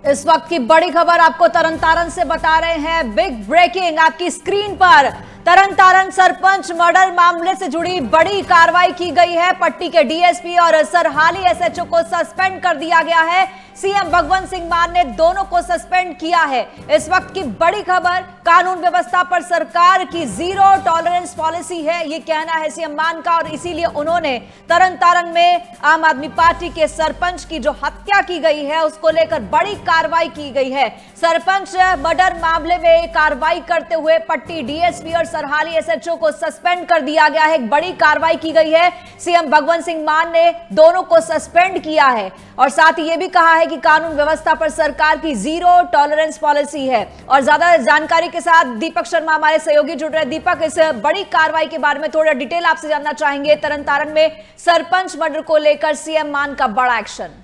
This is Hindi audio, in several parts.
इस वक्त की बड़ी खबर आपको तरनतारन से बता रहे हैं। बिग ब्रेकिंग आपकी स्क्रीन पर। तरनतारन सरपंच मर्डर मामले से जुड़ी बड़ी कार्रवाई की गई है। पट्टी के डीएसपी और सरहाली एसएचओ को सस्पेंड कर दिया गया है। सीएम भगवंत सिंह मान ने दोनों को सस्पेंड किया है। इस वक्त की बड़ी खबर, कानून व्यवस्था पर सरकार की जीरो टॉलरेंस पॉलिसी है, ये कहना है सीएम मान का। और इसीलिए उन्होंने तरनतारन में आम आदमी पार्टी के सरपंच की जो हत्या की गई है उसको लेकर बड़ी कार्रवाई की गई है। सरपंच मर्डर मामले में कार्रवाई करते हुए पट्टी डीएसपी और सरहाली एसएचओ को सस्पेंड कर दिया गया है। एक बड़ी कार्रवाई की गई है। सीएम भगवंत सिंह मान ने दोनों को सस्पेंड किया है और साथ ही यह भी कहा है कि कानून व्यवस्था पर सरकार की जीरो टॉलरेंस पॉलिसी है। और ज्यादा जानकारी के साथ दीपक शर्मा हमारे सहयोगी जुड़ रहे हैं। दीपक, इस बड़ी कार्रवाई के बारे में थोड़ा डिटेल आपसे जानना चाहेंगे। तरनतारन में सरपंच मर्डर को लेकर सीएम मान का बड़ा एक्शन।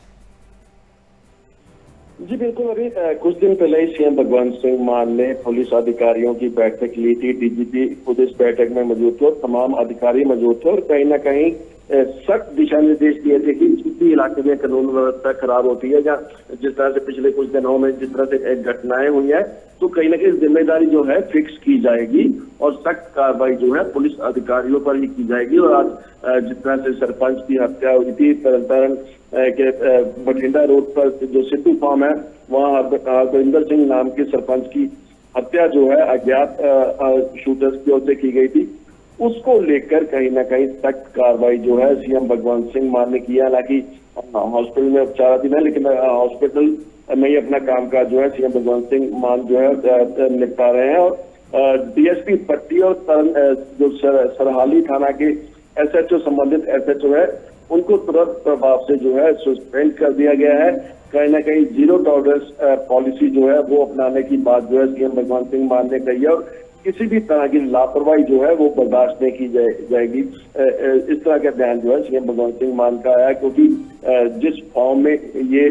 जी बिल्कुल, अभी कुछ दिन पहले ही सीएम भगवंत सिंह मान ने पुलिस अधिकारियों की बैठक ली थी। डीजीपी खुद इस बैठक में मौजूद थे और तमाम अधिकारी मौजूद थे और कहीं ना कहीं सख्त दिशा निर्देश दिए थे कि जिस भी इलाके में कानून व्यवस्था खराब होती है या जिस तरह से पिछले कुछ दिनों में जिस तरह से घटनाएं हुई है तो कहीं ना कहीं जिम्मेदारी जो है फिक्स की जाएगी और सख्त कार्रवाई जो है पुलिस अधिकारियों पर ही की जाएगी। और आज जिस तरह से सरपंच की हत्या हुई थी तरनतारन के बठिंडा रोड पर जो सिद्धू फार्म है, वहाँ हरविंदर सिंह नाम के सरपंच की हत्या जो है अज्ञात शूटर्स की ओर से की गई थी, उसको लेकर कहीं ना कहीं सख्त कार्रवाई जो है सीएम भगवंत सिंह मान ने किया। हालांकि हॉस्पिटल में उपचाराधीन है लेकिन हॉस्पिटल में ही अपना कामकाज जो है सीएम भगवंत सिंह मान जो है निपटा रहे हैं। और डीएसपी पट्टी और जो सरहाली थाना के एसएचओ संबंधित एसएचओ है उनको तुरंत प्रभाव से जो है सस्पेंड कर दिया गया है। कहीं ना कहीं जीरो टॉलरेंस पॉलिसी जो है वो अपनाने की बात जो है सीएम भगवंत सिंह मान ने कही है और किसी भी तरह की लापरवाही जो है वो बर्दाश्त नहीं की जाएगी। इस तरह का बयान जो है सीएम भगवंत सिंह मान का आया क्योंकि जिस फॉर्म में ये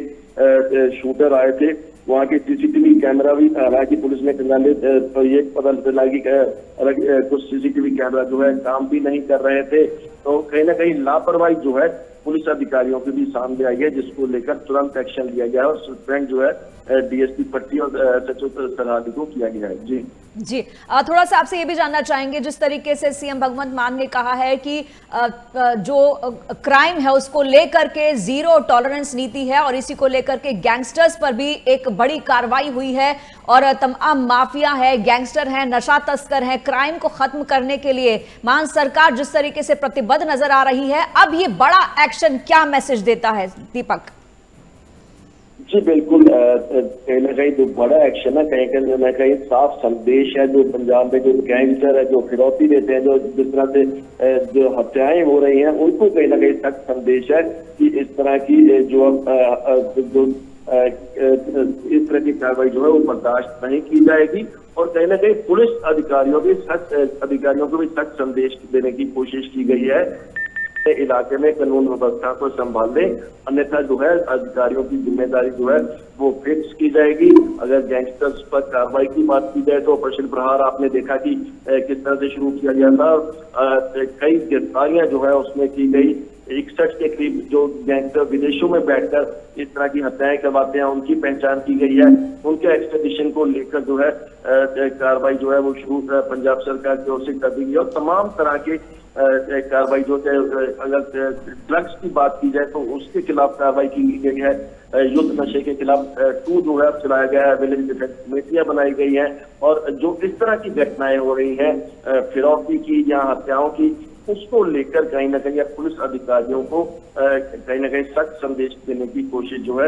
शूटर आए थे वहाँ के सीसीटीवी कैमरा भी, हालांकि पुलिस ने तो ये पता चला कि कुछ सीसीटीवी कैमरा जो है काम भी नहीं कर रहे थे। तो कहीं ना कहीं लापरवाही जो है पुलिस अधिकारियों की भी सामने आई है जिसको लेकर तुरंत एक्शन लिया गया है और सस्पेंड जो है डीएसपी पट्टी और एसएचओ सरहाली को किया गया है। जी थोड़ा सा आपसे ये भी जानना चाहेंगे, जिस तरीके से सीएम भगवंत मान ने कहा है कि जो क्राइम है उसको लेकर के जीरो टॉलरेंस नीति है और इसी को लेकर के गैंगस्टर्स पर भी एक बड़ी कार्रवाई हुई है और तमाम माफिया है, गैंगस्टर है, नशा तस्कर है, क्राइम को खत्म करने के लिए मान सरकार जिस तरीके से प्रतिबद्ध नजर आ रही है, अब ये बड़ा एक्शन क्या मैसेज देता है दीपक? जी बिल्कुल, कहीं ना कहीं जो बड़ा एक्शन है कहीं ना कहीं साफ संदेश है जो पंजाब में जो गैंगस्टर है जो फिरौती देते हैं, जो जिस तरह से जो हत्याएं हो रही हैं उनको कहीं ना कहीं सख्त संदेश है कि इस तरह की जो इस तरह की कार्रवाई जो है वो बर्दाश्त नहीं की जाएगी। और कहीं ना कहीं पुलिस अधिकारियों को भी सख्त संदेश देने की कोशिश की गई है इलाके में कानून व्यवस्था को संभालने, अन्यथा जो है अधिकारियों की जिम्मेदारी जो है वो फिक्स की जाएगी। अगर गैंगस्टर्स पर कार्रवाई की बात की जाए तो ऑपरेशन प्रहार आपने देखा कि किस तरह से शुरू किया गया था। कई गिरफ्तारियां जो है उसमें की गई। 61 के करीब जो गैंगस्टर विदेशों में बैठकर इस तरह की हत्याएं करवाते हैं उनकी पहचान की गई है। उनके एक्सट्रेडिशन को लेकर जो है कार्रवाई जो है वो शुरू पंजाब सरकार की ओर से कर दी गई और तमाम तरह के कार्रवाई जो है, अगर ड्रग्स की बात की जाए तो उसके खिलाफ कार्रवाई की गई है। युद्ध नशे के खिलाफ 2 जो है चलाया गया है, विलेज डिफेंस कमेटियां बनाई गई हैं और जो इस तरह की घटनाएं हो रही हैं फिरौती की या हत्याओं की, उसको लेकर कहीं ना कहीं पुलिस अधिकारियों को कहीं ना कहीं सख्त संदेश देने की कोशिश जो है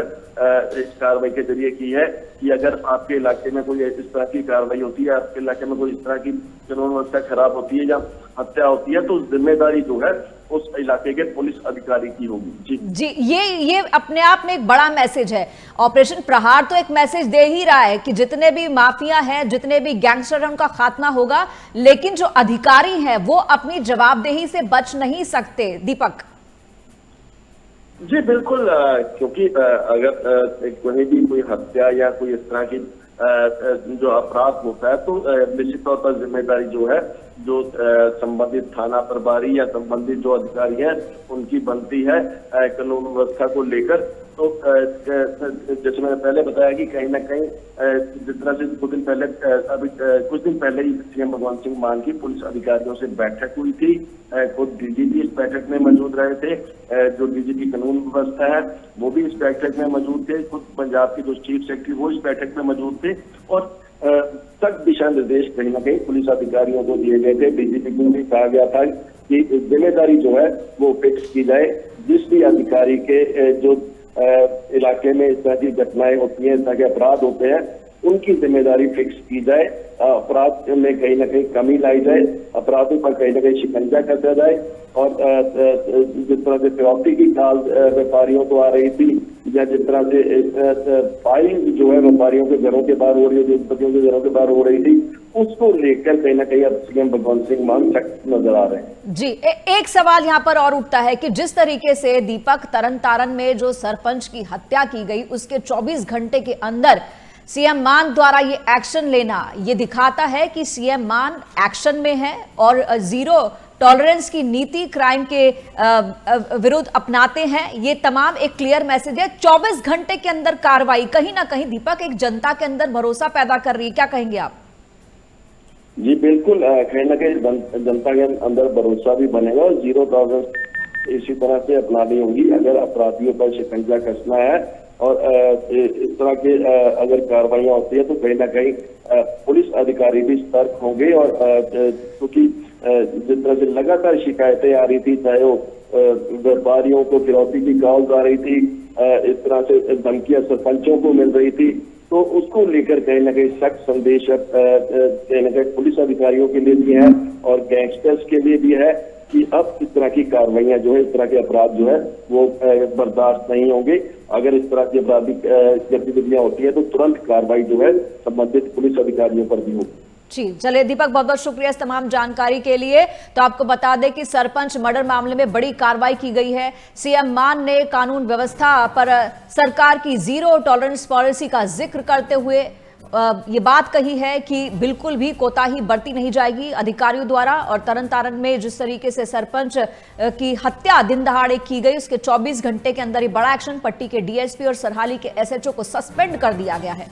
इस कार्रवाई के जरिए की है कि अगर आपके इलाके में कोई इस तरह की कार्रवाई होती है, आपके इलाके में कोई इस तरह की कानून व्यवस्था खराब होती है या हत्या होती है तो जिम्मेदारी जो है उस इलाके के पुलिस अधिकारी की होगी। जी ये अपने आप में एक बड़ा मैसेज है। ऑपरेशन प्रहार तो एक मैसेज दे ही रहा है कि जितने भी माफिया हैं, जितने भी गैंगस्टर हैं, उनका खात्मा होगा, लेकिन जो अधिकारी हैं वो अपनी जवाबदेही से बच नहीं सकते। दीपक जी बिल्कुल, क्योंकि अगर कहीं भी कोई हत्या या कोई इस तरह की जो अपराध होता है तो निश्चित तौर पर जिम्मेदारी जो है जो संबंधित थाना प्रभारी या संबंधित जो अधिकारी हैं उनकी बनती है कानून व्यवस्था को लेकर तो जैसे मैंने पहले बताया कि कहीं ना कहीं जिस तरह से कुछ दिन पहले ही सीएम भगवंत सिंह मान की पुलिस अधिकारियों से बैठक हुई थी। खुद डीजीपी इस बैठक में मौजूद रहे थे। जो डीजीपी कानून व्यवस्था है वो भी इस बैठक में मौजूद थे। खुद पंजाब के जो चीफ सेक्रेटरी वो इस बैठक में मौजूद थे और सख्त दिशा निर्देश कहीं ना कहीं पुलिस अधिकारियों को दिए गए थे। डीजीपी को भी कहा गया था कि जिम्मेदारी जो है वो फिक्स की जाए। जिस भी अधिकारी के जो इलाके में इस तरह की घटनाएं होती हैं, इस तरह के अपराध होते हैं, उनकी जिम्मेदारी फिक्स की जाए। अपराध में कहीं ना कहीं कमी लाई जाए, अपराधों पर कहीं ना कहीं शिकंजा कसा जाए। और जिस तरह से फिरौती की काल व्यापारियों को आ रही थी, या जिस तरह से फाइल जो है व्यापारियों के घरों के बाहर हो रही है, उद्योगपतियों के घरों के बाहर हो रही थी, उसको लेकर कहीं ना कहीं अब सीएम भगवंत सिंह मान सख्त नजर आ रहे हैं। जी, एक सवाल यहाँ पर और उठता है कि जिस तरीके से दीपक तरन में जो सरपंच की हत्या की गई, उसके 24 घंटे के अंदर सीएम मान द्वारा ये एक्शन लेना, ये दिखाता है कि सीएम मान एक्शन में है और जीरो टॉलरेंस की नीति क्राइम के विरुद्ध अपनाते हैं। ये तमाम एक क्लियर मैसेज है। 24 घंटे के अंदर कार्रवाई कहीं ना कहीं दीपक एक जनता के अंदर भरोसा पैदा कर रही है, क्या कहेंगे आप? जी बिल्कुल, कहीं ना कहीं जनता के अंदर भरोसा भी बनेगा और जीरो टॉलरेंस इसी तरह से अपनानी होगी। अगर अपराधियों पर शिकंजा कसना है और इस तरह के अगर कार्रवाइयां होती है तो कहीं ना कहीं पुलिस अधिकारी भी सतर्क होंगे। और क्योंकि जिस तरह से लगातार शिकायतें आ रही थी, चाहे वो व्यापारियों को फिरौती की कॉल आ रही थी, इस तरह से धमकियां सरपंचों को मिल रही थी, तो उसको लेकर कहीं ना कहीं सख्त संदेश कहीं ना कहीं पुलिस अधिकारियों के लिए भी है और गैंगस्टर्स के लिए भी है कि अब इस तरह की कार्रवाइयां जो है, इस तरह के अपराध जो है वो बर्दाश्त नहीं होंगे। अगर इस तरह की आपराधिक गतिविधियां होती है तो तुरंत कार्रवाई जो है संबंधित पुलिस अधिकारियों पर भी होगी। जी चलिए दीपक, बहुत बहुत शुक्रिया इस तमाम जानकारी के लिए। तो आपको बता दें कि सरपंच मर्डर मामले में बड़ी कार्रवाई की गई है। सीएम मान ने कानून व्यवस्था पर सरकार की जीरो टॉलरेंस पॉलिसी का जिक्र करते हुए ये बात कही है कि बिल्कुल भी कोताही बरती नहीं जाएगी अधिकारियों द्वारा। और तरन में जिस तरीके से सरपंच की हत्या दिन दहाड़े की गई, उसके 24 घंटे के अंदर ही बड़ा एक्शन, पट्टी के डीएसपी और सरहाली के एसएचओ को सस्पेंड कर दिया गया है।